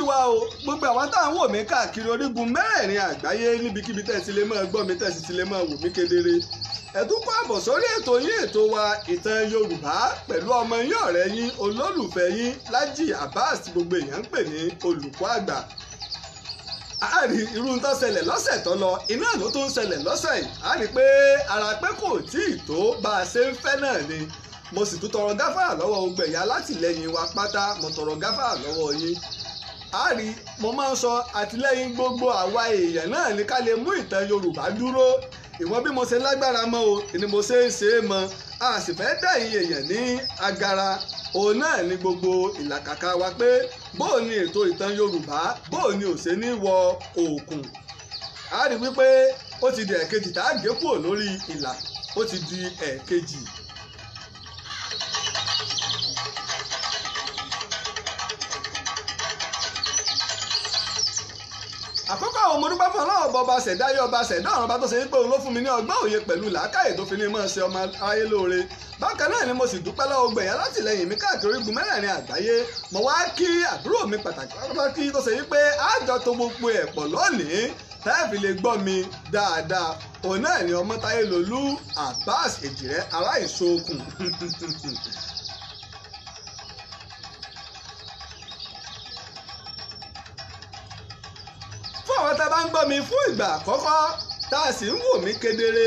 wa o gbogbo àwọn tá à ń wò mí káàkiri orígun mẹ́rẹ̀ẹ̀rin àgbáyé níbikíbi tẹ́ ẹ ti lè máa gbọ́ mi tẹ́ ẹ sì ti lè máa wò mí kedere. ẹ tún kó àbọ̀ sórí ètò yín ètò wa ìtàn Yorùbá pẹ̀lú ọmọ yín ọ̀rẹ́ yín olólùfẹ́ yín Lájí Abbas tí gbogbo èèyàn ń pè ní olùkọ́ àgbà. a rí irú tó ṣẹlẹ̀ lọ́sẹ̀ tó lọ iná ló tún ṣẹlẹ̀ lọ́sẹ̀ yìí a rí pé ara pé kò tí ì tó bá a ṣe ń fẹ́ náà ni mo sì tún tọrọ gáfárà lọ́wọ́ gbogbo ẹ̀yà látìlẹ́yìn wa pátá mo tọrọ gáfárà lọ́wọ́ yín. a rí mo máa ń sọ àtìlẹ́yìn gbogbo àwa èèyàn náà ní ká lè mú ìtàn Yorùbá dúró ìwọ̀n bí mo ṣe lágbára mọ́ o ni mo ṣe ń ṣe é mọ́ a sì fẹ́ dẹ̀yìn èèyàn ní agara òun náà ni gbogbo ìlàkàkà wa pé bóò ni ètò ìtàn Yorùbá bóò ni ò ṣe ní wọ òkun. a rí wípé ó ti di ẹ̀kejì tá a gé kúrò lórí ìlà ó ti di ẹ̀kejì. àkọ́kọ́ àwọn ọmọ dúpẹ́ fún ọlọ́run bọba ṣẹ̀dá yọ ọba ṣẹ̀dá ọ̀run bá tó ṣe pé òun ló fún mi ní ọgbọ́n òye pẹ̀lú làákàyè tó fi ní mọ́ ṣe ọmọ ayé lóore. bákan náà ni mo sì dúpẹ́ lọ́wọ́ gbẹ̀yà látìlẹ́yìn mi káàkiri orígun mẹ́rẹ̀ẹ̀rin àgbáyé mo wá kí àbúrò mi pàtàkì tó ṣe wípé àjọ tó gbogbo ẹ̀ pọ̀ lónìí tẹ́ẹ̀fì lè gbọ́ mi dáadáa òun náà ni Ọmọ́táyélolú Abbas Èjìrẹ́ Aláìṣòkun. àwọn tá a bá ń gbọ́ mi fún ìgbà àkọ́kọ́ tá a sì ń wò mí kedere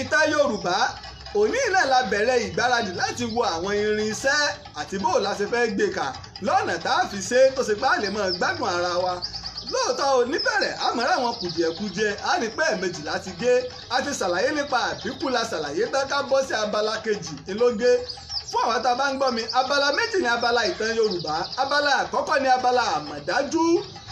ìtàn Yorùbá òní náà la bẹ̀rẹ̀ ìgbáradì láti wo àwọn irinṣẹ́ àti bó la ṣe fẹ́ gbé kà lọ́nà tá a fi ṣe tó ṣe pé a lè máa gbádùn ara wa lóòótọ́ ò ní bẹ̀rẹ̀ àmọ́ àwọn kùdìẹ̀kudiẹ á rí pé ẹ̀ẹ̀mejì láti gé a ti ṣàlàyé nípa àbíkú la ṣàlàyé tán ká bọ́ sí abala kejì ńlọgé fún àwọn tá a bá ń gbọ́ mi abala méjì ní abala ìtàn Yorùbá abala àkọ́kọ́ ní abala àmọ̀dájú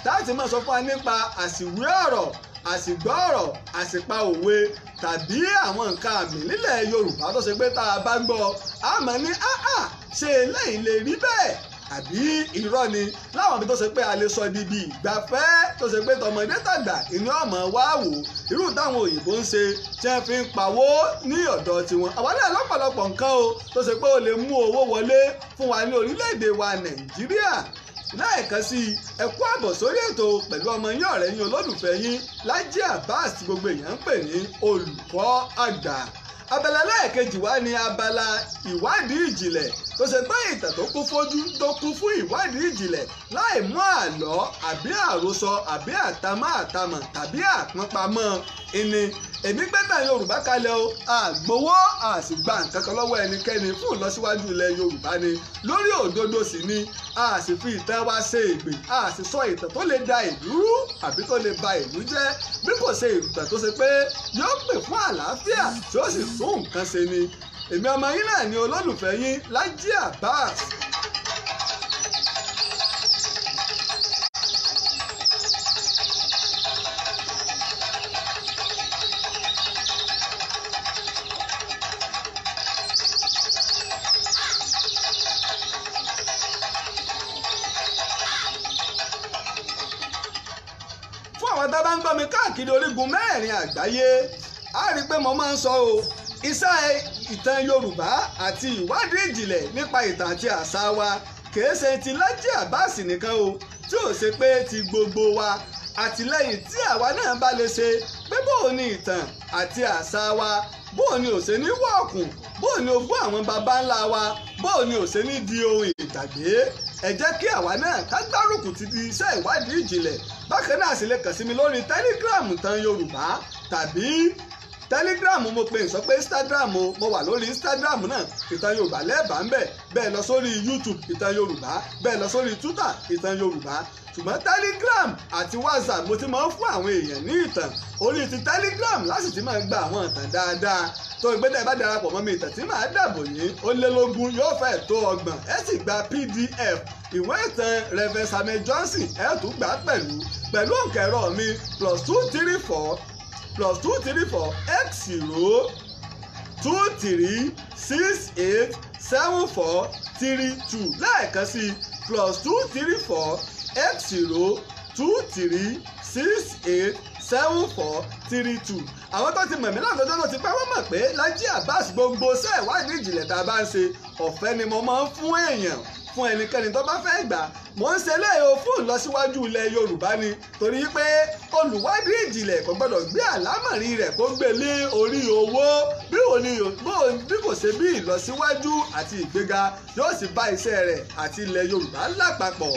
láti máa sọ fún wa nípa àsìwé ọ̀rọ̀ àsìgbọ́ ọ̀rọ̀ àsìpa òwe tàbí àwọn nǹkan àmì nílẹ̀ Yorùbá tó ṣe pé tá a bá gbọ́ a mọ̀ ní ṣe eléyìí lè rí bẹ́ẹ̀ àbí irọ́ ni láwọn ibi tó ṣe pé a lè sọ di ibi ìgbafẹ́ tó ṣe pé tọmọdé tàgbà ìní ọmọ wa wò irú táwọn òyìnbó ń ṣe tí wọ́n fi ń pawó ní ọ̀dọ̀ tiwọn àwọn náà lọ́pọ̀lọpọ̀ nǹkan o tó ṣe pé ó lè mú owó wọlé fún wa ní orílẹ̀-èdè wa Nàìjíríà láìkan sí ẹ kú àbọ̀ sórí ètò pẹ̀lú ọmọ yín ọ̀rẹ́ yín olólùfẹ́ yín Lájí Abbas tí gbogbo èèyàn ń pè ní olùkọ́ àgbà. abala lẹ́ẹ̀kejì wá ní abala ìwádìí ìjìnlẹ̀ tó ṣe pé ìtàn tó kún fún ìwádìí ìjìnlẹ̀ láì mú àlọ́ àbí àròsọ àbí àtàmọ́ tàbí àpọ́npamọ́ ìní èmi gbẹ́tàn Yorùbá kalẹ̀ o àgbowó àsìgbà nǹkan kan lọ́wọ́ ẹnikẹ́ni fún ìlọsíwájú ilẹ̀ Yorùbá ni lórí òdodo sì ni a sì fi ìtàn wa ṣe ègbè a sì sọ ìtàn tó lè da ìlú rú àbí tó lè ba ìlú jẹ́ bí kò ṣe ìtàn tó ṣe pé yóò pè fún àlàáfíà tí ó sì tún nǹkan ṣe ni èmi ọmọ yín náà ni olólùfẹ́ yín Lájí Abbas. àwọn tá a bá ń gbọ́ mi káàkiri orígun mẹ́rẹ̀ẹ̀rin àgbáyé a rí i pé mo máa ń sọ o iṣẹ́ ìtàn Yorùbá àti ìwádìí ìjìnlẹ̀ nípa ìtàn àti àṣà wa kìí ṣe ti Lájí Abbas nìkan o tí ò ṣe pé ti gbogbo wa àtìlẹ́yìn tí àwa náà bá lè ṣe pé bóò ni ìtàn àti àṣà wa bóò ni ò ṣe ní wọ̀ọ̀kùn bóò ni ogún àwọn baba ńlá wa bóò ni ò ṣe ní di ohun ìgbàgbé ẹ jẹ́ kí àwa náà ká gbárùkù ti di iṣẹ́ ìwádìí ìjìnlẹ̀ bákan náà sì lè kàn sí mi lórí Telegram ìtàn Yorùbá tàbí Telegram mo pe ìsọ pé Instagram mo wà lórí Instagram náà ìtàn Yorùbá lẹ́ẹ̀bà ń bẹ̀ bẹ́ẹ̀ lọ sórí YouTube ìtàn Yorùbá bẹ́ẹ̀ lọ sórí Twitter ìtàn Yorùbá ṣùgbọ́n Telegram àti WhatsApp mo ti máa ń fún àwọn èèyàn ní ìtàn orí ti Telegram láti ti máa gba àwọn ìtàn dáadáa tó ìgbésẹ̀ bá darapọ̀ mọ́ mi ìtàn tí màá dàbò yín ó lé lógún yóò fẹ́ tó 30 ẹ sì gba PDF ìwé ìtàn Reverend Samuel Johnson ẹ tún gbà pẹ̀lú òǹkẹ̀rọ mi +234 x023687432 lẹ́ẹ̀kan sí +234 x023687432. àwọn tó ti mọ̀ mí lọ́dọọdọ́ tó ti pẹ́ wọ́n mọ̀ pé Lájí Abbas gbogbo ṣẹ́ ìwádìí ìjìnlẹ̀ tá a bá ń ṣe ọ̀fẹ́ ni mo máa ń fún èèyàn fún ẹnikẹ́ni tó bá fẹ́ gbà. Mò ń ṣe léyò fún ìlọsíwájú ilẹ̀ Yorùbá ni torí pé olùwádìí ìjìnlẹ̀ kò gbọ́dọ̀ gbé àlámọ̀rí rẹ̀ kó gbé lé orí owó bí kò ṣe bí ìlọsíwájú àti ìgbéga yóò sì bá iṣẹ́ rẹ̀ àti ilẹ̀ Yorùbá lápapọ̀.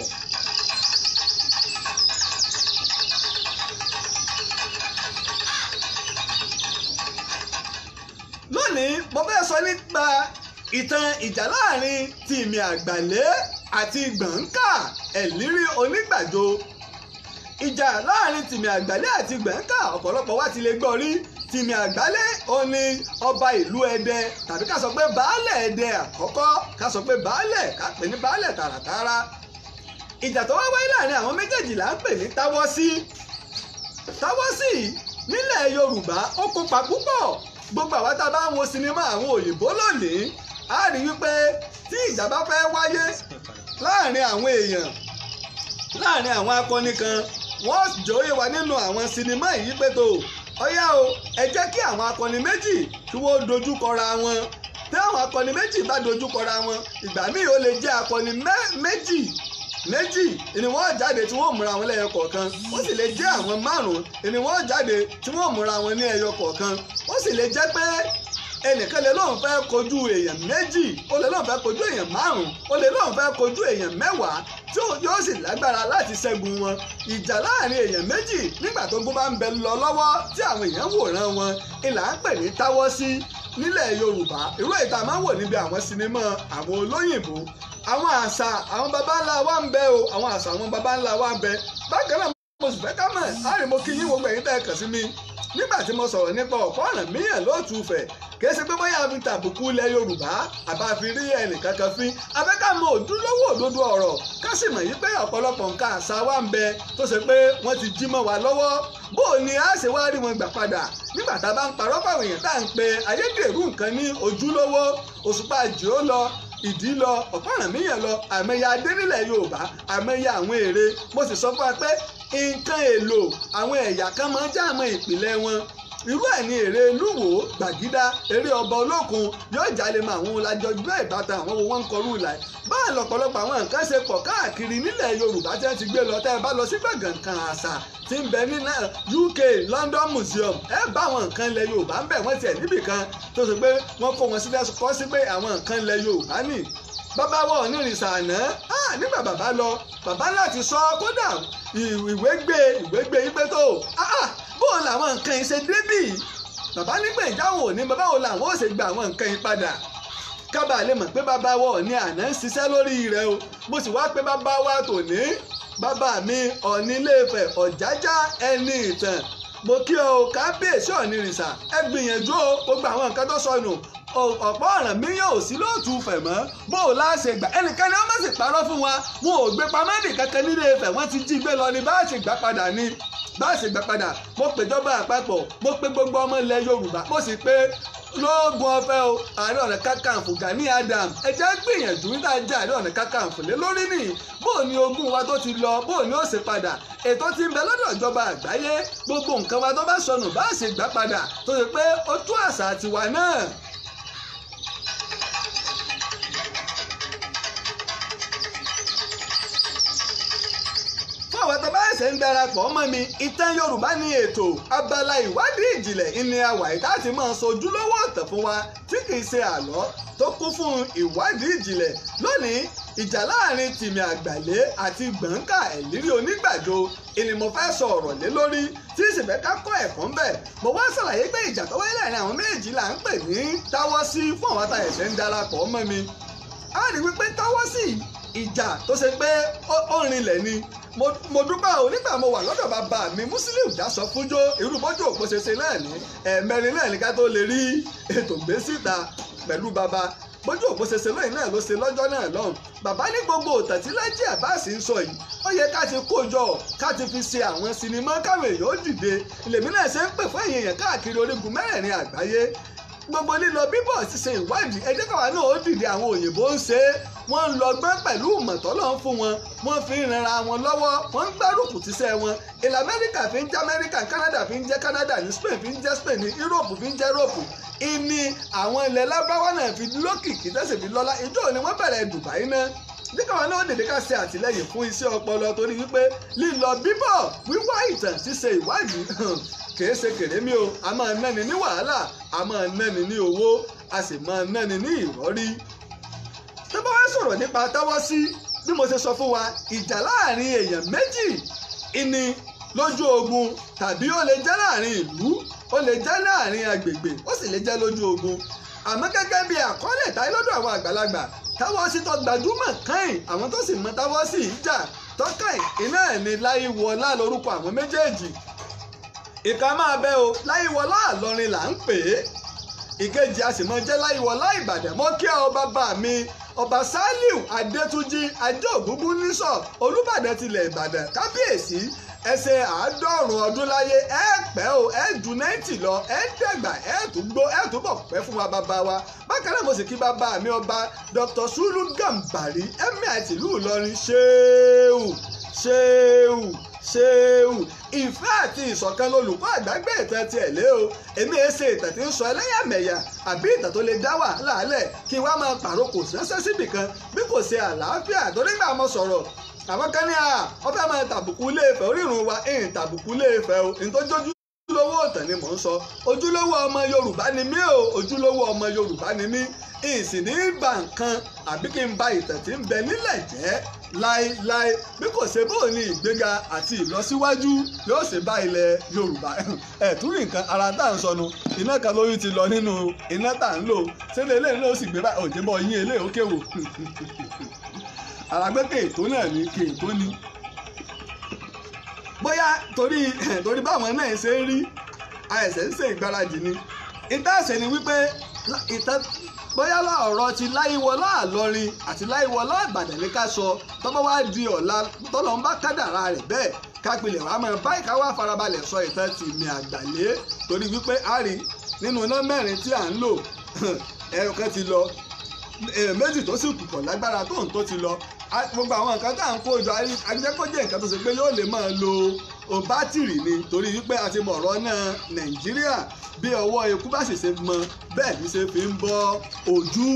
Lónìí mo fẹ́ sọ nípa ìtàn ìjà láàrin Tìmì Àgbàlé àti Gbọ̀ǹkà Ẹ̀lírí Onígbàjo. Ìjà láàrin Tìmì Àgbàlé àti Gbọ̀ǹkà ọ̀pọ̀lọpọ̀ wa ti lè gbọ́ rí. Tìmì Àgbàlé ó ní ọba ìlú Ẹdẹ tàbí ká sọ pé baálẹ̀ Ẹdẹ àkọ́kọ́ ká sọ pé baálẹ̀ ká pè ní baálẹ̀ tààràtààrà. Ìjà tó wá wáyé láàrin àwọn méjèèjì là ń pè ní Táwọ́sí. Táwọ́sí nílẹ̀ Yorùbá ó kópa púpọ̀. Gbogbo àwa tá a bá ń wo sinimá àwọn òyìnbó lónìí a rí wípé tí ìjà bá fẹ́ wáyé láàrin àwọn èèyàn láàrin àwọn akọni kan wọ́n jòyè wa nínú àwọn sinimá yìí pé tó ọyá o ẹ jẹ́ kí àwọn akọni méjì kí wọ́n dojú kọra wọn. Tí àwọn akọni méjì bá dojú kọra wọn ìgbà míì ó lè jẹ́ akọni méjì ni wọ́n jáde tí wọ́n múra wọn lẹ́yọ kọ̀ọ̀kan ó sì lè jẹ́ àwọn márùn-ún ni wọ́n jáde tí wọ́n múra wọn ní ẹyọ kọ̀ọ̀kan ó sì lè jẹ́ pé ẹnìkan lè lóun fẹ́ kojú èèyàn méjì ó lè lóun fẹ́ kojú èèyàn márùn-ún ó lè lóun fẹ́ kojú èèyàn mẹ́wàá tí yóò sì lágbára láti ṣẹ́gun wọn. Ìjà láàrin èèyàn méjì nígbà tó gún bá ń bẹ lọ lọ́wọ́ tí àwọn èèyàn wòran wọn ìlà ń pè ní Táwọ́sí nílẹ̀ Yorùbá. Irú èyí tá a máa ń wò níbi àwọn sinimá àwọn olóyìnbó. Àwọn àṣà àwọn baba ńlá wa ń bẹ o àwọn àṣà àwọn baba ńlá wa ń bẹ. Bákan náà mo sì fẹ́ ká mọ̀ àárín mo kí yín gbogbo ẹ̀yin tẹ́ ẹ kàn sí mi nígbà tí mo sọ̀rọ̀ nípa ọ̀pọ̀ Ọ̀rànmíyàn lóòtú Ifẹ̀ kìí ṣe pé bóyá fi tàbùkù ilẹ̀ Yorùbá àbá fi rí ẹnìkankan fín afẹ́ ká mọ ojúlówó òdodo ọ̀rọ̀ ká sì mọ̀ yí pé ọ̀pọ̀lọpọ̀ nǹkan àṣà wa ń bẹ tó ṣe pé wọ́n ti jí mọ́ wa lọ́wọ́ bó o ní a ṣe wá rí wọn gbà padà nígbà tá a bá ń parọ́ fáwọn èèyàn tá à ń pe ayédèrú nǹkan ní ojúlówó. Òṣùpá Àjìó lọ Ìdí lọ Ọ̀pọ̀ Ọ̀rànmíyàn lọ àmọye adé nílẹ̀ Yorùbá àmọye àwọn ère mo sì sọ fún wa pé nǹkan èlò àwọn ẹ̀yà kan máa ń já àmọ́ ìpìlẹ̀ wọn. Irú ẹ̀ ní ère Lúwò Gbàgídá eré ọba olókun yóò jalè mọ àwọn olàjọjọ́ ìbátan àwọn wo wọ́n ń kọrú ìlà báà lọ́pọ̀lọpọ̀ àwọn nǹkan ṣe pọ̀ káàkiri nílẹ̀ Yorùbá tí wọ́n ti gbé lọ tẹ́ ẹ bá lọ sí gbọ̀ngàn kan àṣà tí ń bẹ ní UK London Museum ẹ bá àwọn nǹkan ilẹ̀ Yorùbá ń bẹ wọ́n tiẹ̀ níbì kan tó ṣe pé wọ́n kó wọn sílẹ̀ kọ́ sí pé àwọn nǹkan ilẹ̀ Yorùbá nì. Bàbá wọ onírìnsà àná nígbà bàbá lọ bàbá láti sọ kódà ìwé gbé ipé tó bóun làwọn nǹkan yìí ṣe débì bàbá nígbà ìjáwó ní bàbá wo làwọn ò ṣe gba àwọn nǹkan yìí padà kábà lè mọ̀ pé bàbá wọ ní àná ń ṣiṣẹ́ lórí rẹ̀ o mo sì wá pé bàbá wa tòní bàbá mi Ọ̀ọ̀ni Ilé Ifẹ̀ Ọ̀jájá ẹni ìtàn mo kí o kábíyèsí Ọ̀nìrìnsà ẹ gbìyànjú o gbogbo àwọn nǹkan tó sọnù Ọ̀pọ̀ Ọ̀rànmíyàn ò sí lóòtú Ifẹ̀ mọ́ bó o láṣẹ gbà ẹnìkan ni wọ́n má sì parọ́ fún wa wọn ò gbé pamọ́ nìkankan nílé Ifẹ̀ wọ́n ti jí gbé lọ ní bá a ṣe gbà padà ni bá a ṣe gbà padà mo pè jọba àpapọ̀ mo pè gbogbo ọmọ ilẹ̀ Yorùbá mo sì pé lóògùn ọ̀fẹ́ o Ààrẹ Ọ̀nà Kakanfò Gani Adams ẹ jẹ́ gbìyànjú níta jẹ́ Ààrẹ Ọ̀nà Kakanfò lé lórí nìyí bó o ní ogún wa tó ti lọ bó o ní ó ṣe padà ètò tí ń bẹ lọ́dọ̀ ìjọba àgbáyé gbogbo nǹkan wa tó bá sọnù bá a ṣe gbà padà tó ṣe pé ó tú àṣà tiwa náà. àwọn tó bá ẹsẹ̀ ń darapọ̀ mọ́ mi ìtàn Yorùbá ní ètò abala ìwádìí ìjìnlẹ̀ ìní àwàyí láti máa sọ ojúlówó ọ̀tàn fún wa tí kìí ṣe àlọ́ tó kún fún ìwádìí ìjìnlẹ̀. Lónìí ìjà láàrin Tìmì Àgbàlé àti Gbọ̀ǹkà Ẹ̀lírí Onígbàjo ni mo fẹ́ sọ ọ̀rọ̀ lé lórí tí sì fẹ́ ká kọ́ ẹ̀kọ́ ń bẹ̀. Mo wá ṣàlàyé pé ìjà tó wáyé láàrin àwọn méjì là ń pè ní Táwọ́sí fún àwọn àtàyẹ̀sẹ̀ ń darapọ̀ mọ́ mi. A rí wípé Táwọ́sí ìjà tó ṣe pé ó rinlẹ̀ ni mo dúpẹ́ o nígbà mo wà lọ́dọ̀ bàbá mi Musiliu Dasọfúnjó irú bójú òpó ṣeṣe náà ní ẹ̀ẹ̀mẹrin náà ní ká tó lè rí ètò gbé síta pẹ̀lú bàbá bójú òpó ṣeṣe lóyìn náà ló ṣe lọ́jọ́ náà lọ́hùn. Bàbá ní gbogbo òtàn tí Lájí Abbas ń sọ yìí ó yẹ ká ti kó jọ ká ti fi ṣe àwọn sinimá káwọn èèyàn ó dìde lèmi náà ṣe ń pè fún èèyàn káàkiri orígun mẹ́rẹ̀ẹ̀rin àgbáyé gbogbo lílọ bíbọ̀ ṣíṣe ìwádìí ẹ jẹ́ káwa náà ó dìde àwọn òyìnbó ń ṣe é wọ́n ń lọ́gbọ́n pẹ̀lú ìmọ̀tọ́lọ́ ń fún wọn wọ́n fi ń ranra wọn lọ́wọ́ wọ́n ń gbárùkù tíṣẹ́ wọn ilẹ̀ Amẹ́ríkà fi ń jẹ́ Amẹ́ríkà Canada fi ń jẹ́ Canada ní Spain fi ń jẹ́ Spain ní Europe fi ń jẹ́ Europe ìní àwọn ilẹ̀ lábáwá náà fi lókìkí tẹ̀sí fi lọ́lá ìjọ ni wọ́n bẹ̀rẹ̀ Dubai náà nígbà náà dèdè ká ṣe àtìlẹ́yìn fún iṣẹ́ ọpọlọ torí wípé lílọ bíbọ̀ wíwá ìtàn ṣíṣe ìwádìí kìí ṣe kèrémí o, a máa náni ní wàhálà, a máa náni ní owó, a sì máa náni ní ìrọ́rí. tó bá wá sọ̀rọ̀ nípa táwọ́sí bí mo ṣe sọ fún wa, ìjà láàrin èèyàn méjì ìní lójú ogun tàbí ó lè jẹ́ láàrin ìlú, ó lè jẹ́ láàrin agbègbè, ó sì lè jẹ́ lójú ogun. àmọ́ gẹ́gẹ́ bí àkọọ́lẹ̀ táyé lọ́dọ̀ àwọn àgbàlagbà, táwọ́sí tó gbajúmọ̀ kàn àwọn tó sì mọ táwọ́sí ìjà tọ́kàn iná ẹ̀ ní Láyíwọlá lórúkọ àwọn méjèèjì. ìka máa bẹ o, Láyíwọlá Ìlọrin là ń pè é, ìkejì a sì mọ jẹ́ Láyíwọlá Ìbàdàn. mo kí ọ bàbá mi ọba Sàlíù Adétúnjì Ajé Ògúngúnnísọ̀ Olúbàdàn tilẹ̀ Ìbàdàn, kábíyèsí ẹsẹ̀ 100 ọdún láyé, ẹ pẹ́ o, ẹ ju 90 lọ, ẹ dẹ̀gbà, ẹ tún gbó, ẹ tún bọ̀ pẹ́ fún wa bàbá wa. bákan náà mo sì kí bàbá mi ọba Dr. Sùlù Gàmbàrí Emir tìlú Ìlọrin, ṣéwù ìfẹ́ àti ìṣọ̀kan lolùkọ́ àgbàgbé ìtàn tiẹ̀ lé o. èmi ẹ ṣe ìtàn tí ń sọ ẹlẹ́yàmẹ̀yà àbí ìtàn tó lè dá wàhálà lẹ̀ kí wá máa pàrokò sẹ́sẹ́ síbì kan bí kò ṣe àlàáfíà. torí gbà mo sọ̀rọ̀ àwọn kan ní wọ́n fẹ́ máa tàbùkù Ilé Ifẹ̀, orírun wa ń tàbùkù Ilé Ifẹ̀ o, ìtọ́jú ojúlówó ọ̀tàn ni mò ń sọ. ojúlówó ọmọ Yorùbá ni mí o, ojúlówó ọmọ Yorùbá ni mí. ìsìn ní ìgbà nǹkan àbí kí n ba ìtàn tí ń bẹ nílẹ̀ jẹ́ láéláé bí kò ṣe bóò ní ìgbéga àti ìlọsíwájú yóò ṣe bá ilẹ̀ Yorùbá. tún rí nǹkan ara tá à ń sọnù, iná kan lórí ti lọ nínú iná tá à ń lò, sílẹ̀ eléyìí ló sì gbé báyìí òjì bọ́ yín eléyìí ó kéwò. àràgbẹ́kẹ̀ ètò náà ní kí ètò ní. bóyá torí báwọn náà ṣe ń rí àìsẹ̀ ń ṣe ìgbáradì ni. ìtàṣẹ ni wípé bóyá ọ̀rọ̀ ti Láyíwọlá Ìlọrin àti Láyíwọlá Ìbàdàn ní ká sọ, tọ́bọ̀ wá di ọ̀la tọ́lọ́ ń bá kádàrá rẹ̀ bẹ́ẹ̀ kápilẹ̀ wàá máa báyìí ká wá farabalẹ̀ sọ ìtàn ti mi àgbàlé torí wípé a rí nínú iná mẹ́rin tí à ń lò ẹ̀rọ kan ti lọ, méjì tó sì kù pọ̀ lágbára tó ń tó ti lọ. gbogbo àwọn nǹkan tá à ń kó jọ ajẹ́kọ́jẹ́ nǹkan tó ṣe pé yóò lè máa lo bátìrì ni torí wípé a ti mọ̀ ọ̀rọ̀ náà Nàìjíríà bí ọwọ́ eku bá sì ṣe mọ bẹ́ẹ̀ ní ṣe fi ń bọ́ ojú.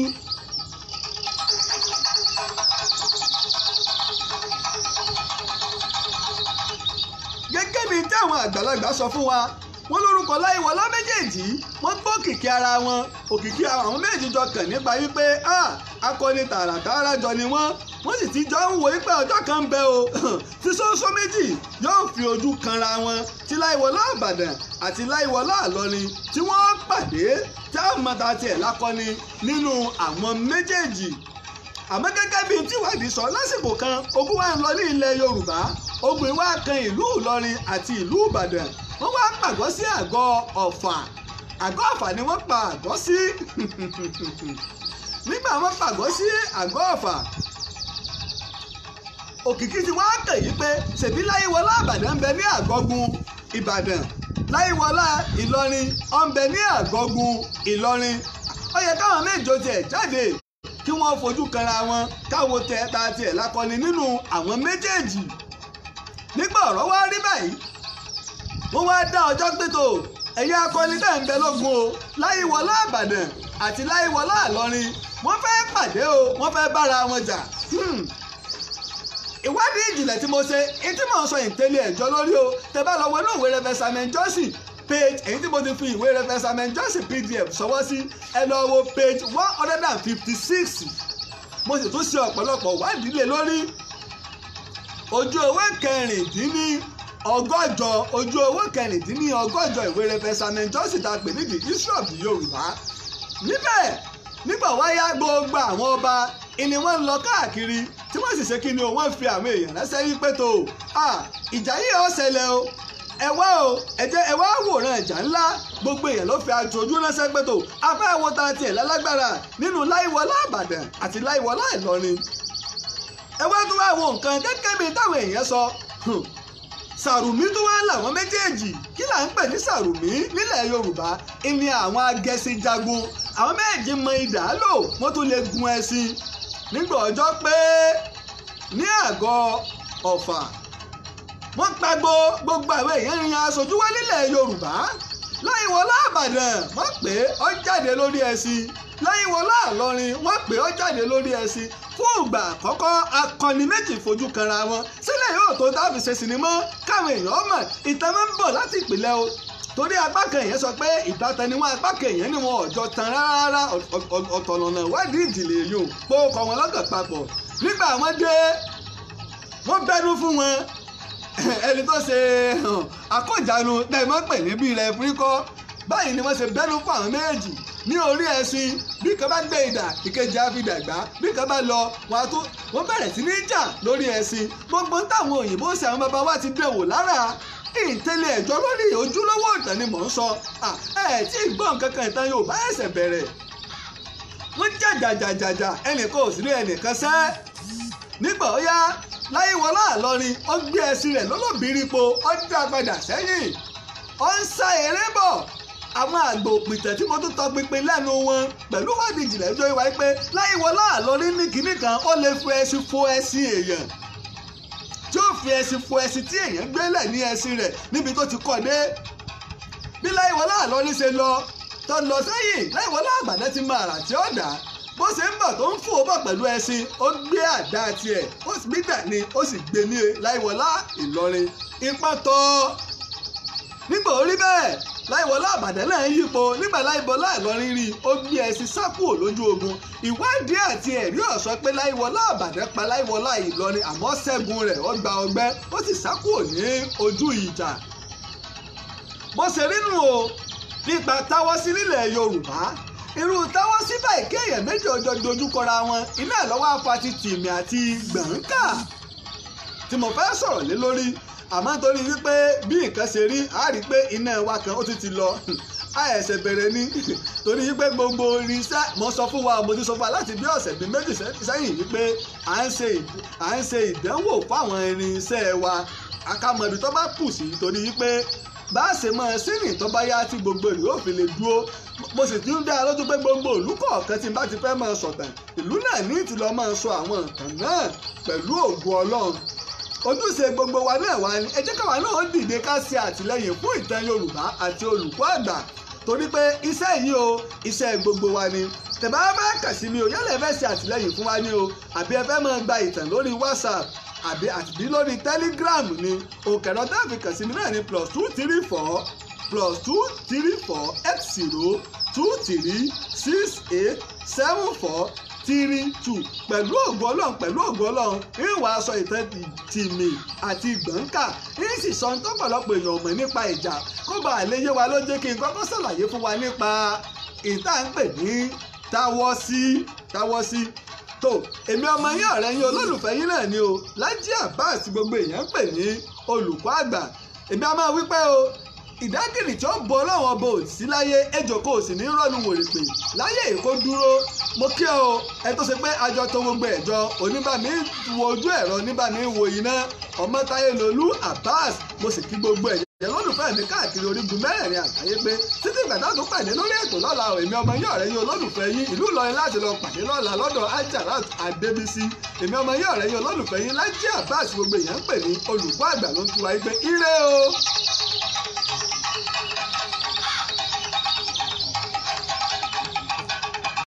gẹ́gẹ́ bí táwọn àgbàlagbà sọ fún wa, wọ́n lórúkọ Láyíwọlá méjèèjì wọ́n gbọ́ òkìkí ara wọn, òkìkí àwọn méjì jọ kàn nípa wípé akọni tààràtààrà jọ ni wọ́n sì ti jọ ń wo wípé ọjọ́ kan ń bẹ o tí Ṣóńṣó méjì yóò fi ojú kanra wọn, tí Láyíwọlá Ìbàdàn àti Láyíwọlá Ìlọrin tí wọ́n pàdé tí àwọn mọ̀ta tiẹ̀ lákọni nínú àwọn méjèèjì. àmọ́ gẹ́gẹ́ bíi tíwádìí sọ, lásìkò kan ogun wa ń lọ ní ilẹ̀ Yorùbá, ogun wa kan ìlú Ìlọrin àti ìlú Ìbàdàn. wọ́n wá pàgọ́ sí àgọ́ Ọ̀fà ni wọ́n pa àgọ́ sí. nígbà wọ́n pàgọ́ sí àgọ́ Ọ̀fà, òkìkí ti wá kàn yí pé ṣèbí Láyíwọlá Ìbàdàn ń bẹ ní àgọ́gun Ìbàdàn, Láyíwọlá Ìlọrin ó ń bẹ ní àgọ́gun Ìlọrin. ó yẹ káwọn méjò tiẹ̀ jáde kí wọ́n fojú kanra wọn káwo ta tiẹ̀ lákọni nínú àwọn méjèèjì. nígbà ọ̀rọ̀ wá rí báyìí, wọ́n wá dá ọjọ́ pétò ẹ̀yà akọni tẹ̀ ń bẹ lógun o, Láyíwọlá Ìbàdàn àti Láyíwọlá Ìlọrin wọ́n fẹ́ pàdé o, wọ́n fẹ́ bára wọn jà. ìwádìí ìjìnlẹ̀ tí mo ṣe etí mò ń sọ ìtẹ́lẹ̀ ẹ̀jọ́ lórí o, tẹ́ bá lọ wọnú ìwé Rev. Samuel Johnson page èyí tí mo ti fi ìwé Rev. Samuel Johnson PDF ṣọwọ́ sí, ẹ lọ wo page 156. mo sì tún ṣe ọ̀pọ̀lọpọ̀ wádìí lé lórí. ojú ewé kẹrìndínlọ́gọ́jọ ìwé Rev. Samuel Johnson ta pè ní the history of the Yorùbá. níbẹ̀ nígbà wáyá gbogbo àwọn ọba ìní wọ́n ń lọ káàkiri tí wọ́n sì ṣe kí ni o, wọ́n fi àwọn èèyàn ránṣẹ́ yí pé tó ìjà yìí ó ṣẹlẹ̀ o, ẹ wá wòran ìjà ńlá. gbogbo èèyàn ló fi aṣojú ránṣẹ́ pé tó afẹ́ wo ta tiẹ̀ lálágbára nínú Láyíwọlá Ìbàdàn àti Láyíwọlá Ìlọrin. ẹ wá tún wá wo nǹkan gẹ́gẹ́ bí táwọn èèyàn sọ, Sàrùmí tó wá làwọn méjèèjì. kí là ń pè ní Sàrùmí nílẹ̀ Yorùbá? ìní àwọn agẹṣinjagun, àwọn méjì mọ idà lò, wọ́n tún lè gun ẹṣin. nígbà ọjọ́ pé ní àgọ́ Ọ̀fà wọ́n pa gbogbo àwọn èèyàn rin aṣojú wá nílẹ̀ Yorùbá. Láyíwọlá Ìbàdàn wọ́n pè ó jáde lórí ẹṣin, Láyíwọlá Ìlọrin wọ́n pè ó jáde lórí ẹṣin. fún ìgbà àkọ́kọ́ akọni méjì fojú kanra wọn sílẹ̀ yóò tó dábì ṣe sinimá káwọn èèyàn mọ̀ ìtàn máa ń bọ̀ láti ìpìlẹ̀ o torí apá kan èèyàn sọ pé ìtàtẹniwọ̀n apá kan èèyàn ni wọn ọjọ́ tan rárá ọ̀tọ̀lọ̀nà wádìí ìdílé yòó pé ó kọ wọn lọ́gàn papọ̀ nígbà wọn dé wọ́n bẹnu fún wọn ẹni tó ṣe àkójánu tẹ̀mọ́ pè níbí rẹ̀ fúríkọ́ báyìí ni wọ́n ṣe bẹnu fún àwọn méjì ní orí ẹṣin bí kan bá gbé ìdà ìkejì á fi dàgbà bí kan bá lọ wọ́n bẹ̀rẹ̀ sí ní jà lórí ẹṣin gbogbo táwọn òyìnbó ṣe àwọn bàbá wa ti dẹ̀wò lára ìtẹ̀lé ẹ̀jọ́ lórí ojúlówó ìtàn ni mò ń sọ tí ìgbọ́n kankan ìtàn Yorùbá ẹ̀sẹ̀ bẹ̀rẹ̀ wọ́n jàjàjàjàjà ẹnìkan ò sí ní ẹnìkan sẹ́ nígbà ó yá Láyéwọlá Ìlọrin ó gbé ẹṣin rẹ̀ lọ́lọ́bìrípo ó dá padà sẹ́yìn ó ń sá eré bọ̀ àwọn àgbò òpìtẹ̀ tí mo tún tọ pinpin lẹ́nu wọn pẹ̀lú wádìí ìjìnlẹ̀ ìjọ ìwà pé Láyéwọlá Ìlọrin ní kinní kan ó lè fi ẹṣin fo ẹṣin èèyàn tí ó fi ẹṣin fo ẹṣin tí èèyàn gbélẹ̀ ní ẹṣin rẹ̀ níbi tó ti kọ́ dé bí Láyéwọlá Ìlọrin ṣe lọ tó lọ sẹ́yìn Láyéwọlá Ìbàdàn ti máa rà tí ó dà bó ṣe ń bọ̀ tó ń fò bọ̀ pẹ̀lú ẹṣin ó gbé àdá tiẹ̀ ó sì gbígbà ni ó sì gbé ní Láyéwọlá Ìlọrin ipá tọ́ nígbà orí bẹ́ẹ̀ Láyéwọlá Ìbàdàn náà ń yípo nígbà Láyéwọlá Ìlọrin rí ó gbé ẹṣin sá kúrò lójú ogun ìwádìí àti ẹ̀rí ó sọ pé Láyéwọlá Ìbàdàn pa Láyéwọlá Ìlọrin àmọ́ ṣẹ́gun rẹ̀ ó gba ọgbẹ́ ó sì sá kúrò ní ojú ìjà bó ṣe rí nù o nípa táwọ́ sí nílẹ̀ Yorùbá irú táwọ́ sí báyìí kéèyàn méjì ọjọ́ dojúkọra wọn iná ìlọ́wọ́ apati tìmì àti gbọ̀ǹkà tí mo fẹ́ sọ̀rọ̀ lé lórí àmọ́ nítorí wípé bí nǹkan ṣe rí a rí pé iná wa kan ó ti lọ a ẹ̀sẹ̀ bẹ̀rẹ̀ ní torí wípé gbogbo irinṣẹ́ mo sọ fún wa mo ti sọ fún wa láti bí ọ̀sẹ̀ bíi méjì sẹ́yìn wípé à ń ṣe ìdánwò fáwọn irinṣẹ́ wa akámọ̀bí tó bá kù sí torí wípé bá a ṣe máa sínú tó bá yá tí gbogbo ìlú ò fi lè dúró mo sì ti ń dá lójú pé gbogbo ìlú kọ̀ọ̀kan tí n bá ti fẹ́ máa sọ̀tàn ìlú náà ní ìtìlọ́ máa sọ àwọn nǹkan náà pẹ̀lú ògo Ọlọ́run ojúṣe gbogbo wa náà wá ní ẹ jẹ́ káwa náà dìde ká ṣe àtìlẹ́yìn fún ìtàn Yorùbá àti olùkọ́ àgbà torí pé iṣẹ́ yìí o iṣẹ́ gbogbo wa ni tẹ̀bá bá kà sí mi o yálẹ̀ ẹ fẹ́ ṣe àtìlẹ́yìn fún wa ní o àbí ẹ fẹ́ máa gba ìtàn lórí WhatsApp àbí lórí Telegram ni òkèrò dáàbì kàn sí mi náà ní +234 8023687432 pẹ̀lú ògo Ọlọ́run ìwà aṣọ ìtàn tìmì àti gbọ̀ǹkà sì sọ tó pọ̀lọpọ̀ èèyàn mọ̀ nípa ìjà kó bá lè yé wa ló jẹ́ kí n kọ́kọ́ ṣàlàyé fún wa nípa ìtàǹpè ní táwọ́ sí tó èmi ọmọ yín ọ̀rẹ́ yín olólùfẹ́ yín náà ni o Lájí Abbas gbogbo èèyàn ń pè ní olùkọ́ àgbà èmi a máa wí pé o ìdágìrì tí ó bọ Ọlọ́run ọba ò sí láyé ejò kò sì ní rọ́ọ̀lù wòrìpè láyé èkó dúró mo kí ọ ẹ tó ṣe pé àjọ tó gbogbo ẹ̀jọ oníbàmí wo ojú ẹ̀rọ oníbàmí wo iná Ọmọ́táyélolú Abbas mo sì kí gbogbo ẹ̀jẹ̀ lólùfẹ́ mi káàkiri orígun mẹ́rẹ̀ẹ̀rin àgbáyé pé títí ìgbàdá tó pàdé lórí ètò lọ́la èmi ọmọ yín ọ̀rẹ́ yín olólùfẹ́ yín ìlú Ìlọrin láti lọ pàdé lọ́la lọ́dọ̀ Ajarat Adébísí èmi ọmọ yín ọ̀rẹ́ yín olólùfẹ́ yín Lájí Abbas gbogbo èèyàn ń pè ní olùkọ́ àgbà ló ń kí wa pé ire o.